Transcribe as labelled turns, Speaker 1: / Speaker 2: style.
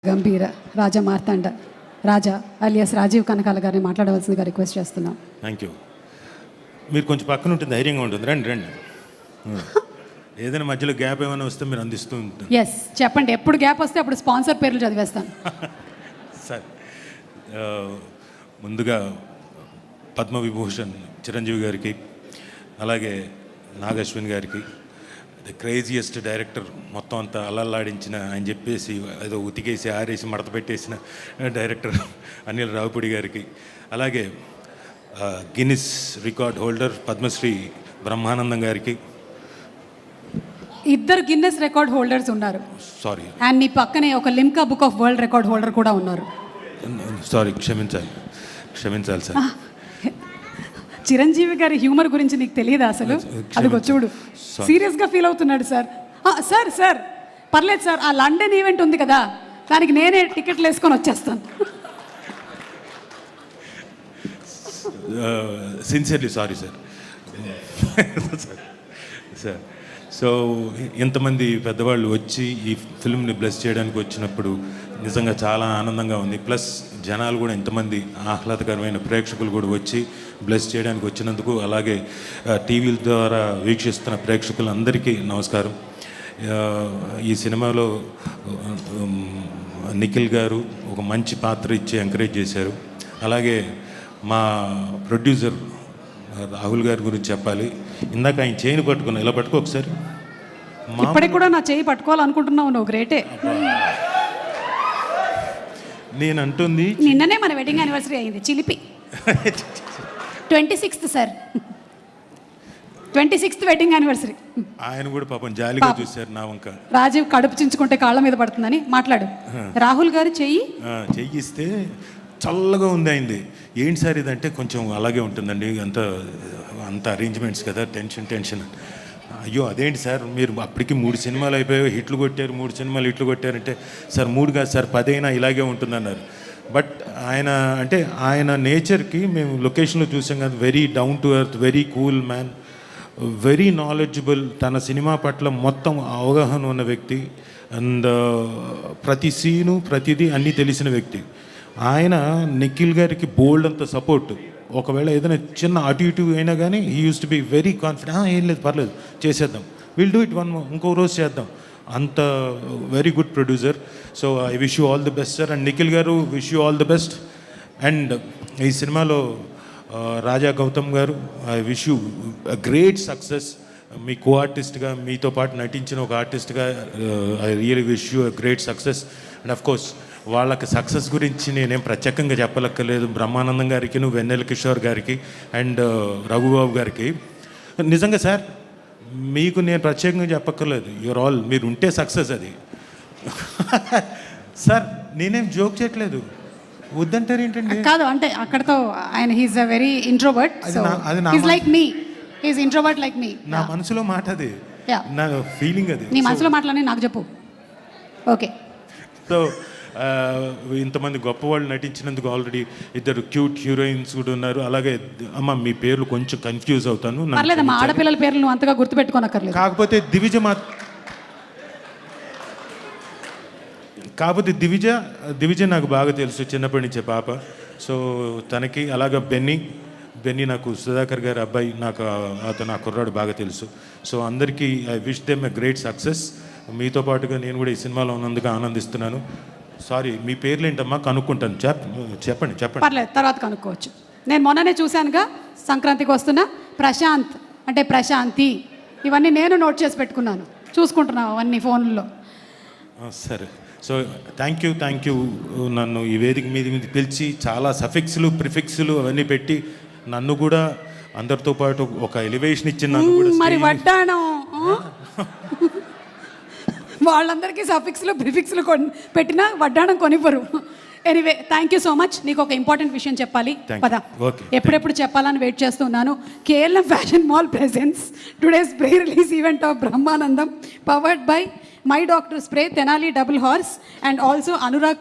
Speaker 1: గంభీర రాజా మార్తాండ రాజా alias Rajiv Kanakala గారిని మాట్లాడవలసిందిగా request చేస్తున్నాం.
Speaker 2: Thank you. మీరు కొంచెం పక్కన ఉంటుంది, ధైర్యంగా ఉంటుంది. రండి రండి. ఏదైనా మధ్యలో గ్యాప్ ఏమైనా వస్తే మీరు అందిస్తూ ఉంటుంది.
Speaker 1: ఎస్ చెప్పండి, ఎప్పుడు గ్యాప్ వస్తే అప్పుడు స్పాన్సర్ పేర్లు చదివేస్తాను.
Speaker 2: సార్, ముందుగా పద్మవిభూషణ్ చిరంజీవి గారికి, అలాగే నాగశ్విన్ గారికి, ద క్రేజియస్ట్ డైరెక్టర్, మొత్తం అంతా అల్లల్లాడించిన అని చెప్పేసి ఏదో ఉతికేసి ఆరేసి మడత పెట్టేసిన డైరెక్టర్ అనిల్ రావుపూడి గారికి, అలాగే Guinness record holder Padmashri Brahmanandam గారికి.
Speaker 1: ఇద్దరు గిన్నెస్ రికార్డ్ హోల్డర్స్ ఉన్నారు.
Speaker 2: సారీ.
Speaker 1: అండ్ నీ పక్కనే ఒక Limca book of world record holder కూడా ఉన్నారు.
Speaker 2: సారీ, క్షమించాలి సార్.
Speaker 1: చిరంజీవి గారి హ్యూమర్ గురించి నీకు తెలియదా అసలు? అదిగో చూడు, సీరియస్గా ఫీల్ అవుతున్నాడు సార్. సార్ సార్ పర్లేదు సార్, ఆ లండన్ ఈవెంట్ ఉంది కదా, దానికి నేనే టికెట్లు వేసుకొని వచ్చేస్తాను.
Speaker 2: Sincerely sorry sir. Sir, so ఇంతమంది పెద్దవాళ్ళు వచ్చి ఈ ఫిల్మ్ని బ్లెస్ చేయడానికి వచ్చినప్పుడు నిజంగా చాలా ఆనందంగా ఉంది. ప్లస్ జనాలు కూడా ఇంతమంది ఆహ్లాదకరమైన ప్రేక్షకులు కూడా వచ్చి బ్లెస్ చేయడానికి వచ్చినందుకు, అలాగే టీవీల ద్వారా వీక్షిస్తున్న ప్రేక్షకులందరికీ నమస్కారం. ఈ సినిమాలో నిఖిల్ గారు ఒక మంచి పాత్ర ఇచ్చి ఎంకరేజ్ చేశారు. అలాగే మా ప్రొడ్యూసర్ రాహుల్ గారి గురించి చెప్పాలి. ఇందాక ఆయన చేయిని పట్టుకున్నా, ఇలా పట్టుకో ఒకసారి.
Speaker 1: ఇప్పటికి కూడా నా చేయి పట్టుకోవాలనుకుంటున్నావు, నువ్వు గ్రేటే.
Speaker 2: నేను అంటుంది,
Speaker 1: నిన్ననే మన వెడ్డింగ్ యానివర్సరీ అయింది, చిలిపి. 26th sir, 26th wedding anniversary.
Speaker 2: ఆయన కూడా పాపం జాలిగా చూశారు నా వంక.
Speaker 1: రాజీవ్ కడుపు చించుకుంటే కాళ్ళ మీద పడుతుందని మాట్లాడు. రాహుల్ గారు
Speaker 2: చెయ్యిస్తే చల్లగా ఉంది అయింది. ఏంటి సార్ ఇదంటే, కొంచెం అలాగే ఉంటుందండి, అంత అరేంజ్మెంట్స్ కదా, టెన్షన్. అయ్యో అదేంటి సార్, మీరు అప్పటికి 3 సినిమాలు అయిపోయాయి, హిట్లు కొట్టారు, 3 సినిమాలు హిట్లు కొట్టారంటే, సార్ 3 కాదు సార్ 10 అయినా ఇలాగే ఉంటుందన్నారు. బట్ ఆయన నేచర్కి మేము లొకేషన్లో చూసాం కదా, very down to earth, very cool man, very knowledgeable, తన సినిమా పట్ల మొత్తం అవగాహన ఉన్న వ్యక్తి, అండ్ ప్రతి సీను ప్రతిదీ అన్నీ తెలిసిన వ్యక్తి. ఆయన నిఖిల్ గారికి బోల్డ్ అంత సపోర్ట్. ఒకవేళ ఏదైనా చిన్న అటు ఇటు అయినా కానీ he use to be very confident. ఏం లేదు, పర్లేదు, చేసేద్దాం, విల్ డూ ఇట్ ఇంకో రోజు చేద్దాం, అంత very good producer. So I wish you all the best sir. And Nikhil garu, wish you all the best. And ఈ సినిమాలో Raja Gautham garu, I wish you great success. మీ కో ఆర్టిస్ట్గా, మీతో పాటు నటించిన ఒక ఆర్టిస్ట్గా I really wish you great success. And of course వాళ్ళకి సక్సెస్ గురించి నేనేం ప్రత్యేకంగా చెప్పలక్కర్లేదు. బ్రహ్మానందం గారికి, వెన్నెల కిషోర్ గారికి, అండ్ రఘుబాబు గారికి. నిజంగా సార్, మీకు నేను ప్రత్యేకంగా చెప్పక్కర్లేదు, యూఆర్ ఆల్, మీరు ఉంటే సక్సెస్ అది. సార్ నేనేం జోక్ చేయట్లేదు, వద్దంటారు ఏంటండి?
Speaker 1: కాదు, అంటే అక్కడతో ఆయన he's a very introvert, he's like me, he's introvert like me.
Speaker 2: నా మనసులో మాట అది, నా ఫీలింగ్ అది.
Speaker 1: నీ మనసులో మాటలని నాకు చెప్పు. ఓకే.
Speaker 2: సో ఇంతమంది గొప్పవాళ్ళు నటించినందుకు ఆల్రెడీ 2 క్యూట్ హీరోయిన్స్ కూడా ఉన్నారు. అలాగే అమ్మ, మీ పేర్లు కొంచెం కన్ఫ్యూజ్ అవుతాను,
Speaker 1: మా ఆడపిల్లల పేర్లు నువ్వు అంతగా గుర్తుపెట్టుకోనక్కర్లేదు.
Speaker 2: కాకపోతే దివిజ నాకు బాగా తెలుసు, చిన్నప్పటి నుంచే పాప. సో తనకి, అలాగే బెన్నీ నాకు సుధాకర్ గారి అబ్బాయి, నాకు అతను ఆ కుర్రాడు బాగా తెలుసు. సో అందరికీ I wish them a great success. మీతో పాటుగా నేను కూడా ఈ సినిమాలో ఉన్నందుకు ఆనందిస్తున్నాను. సారీ, మీ పేర్లు ఏంటమ్మా? కనుక్కుంటాను. చెప్పండి.
Speaker 1: పర్లేదు, తర్వాత కనుక్కోవచ్చు. నేను మొన్ననే చూశానుగా, సంక్రాంతికి వస్తున్న ప్రశాంత్ అంటే ప్రశాంతి, ఇవన్నీ నేను నోట్ చేసి పెట్టుకున్నాను, చూసుకుంటున్నాను అవన్నీ ఫోన్లో.
Speaker 2: సరే. So thank you. నన్ను ఈ వేదిక మీద పిలిచి చాలా సఫిక్స్లు, ప్రిఫిక్స్లు అవన్నీ పెట్టి నన్ను కూడా అందరితో పాటు ఒక ఎలివేషన్ ఇచ్చి నన్ను కూడా
Speaker 1: మరి వడ్డాణం వాళ్ళందరికీ సఫిక్స్లు ప్రిఫిక్స్లు పెట్టినా వడ్డాణం కొనివ్వరు. Anyway, thank you so much. నీకు ఒక ఇంపార్టెంట్ విషయం చెప్పాలి, పద. ఎప్పుడెప్పుడు చెప్పాలని వెయిట్ చేస్తున్నాను. KLM fashion mall presence today's pre release event of Brahmanandam, powered by my doctor spray, Tenali double horse, and also Anurag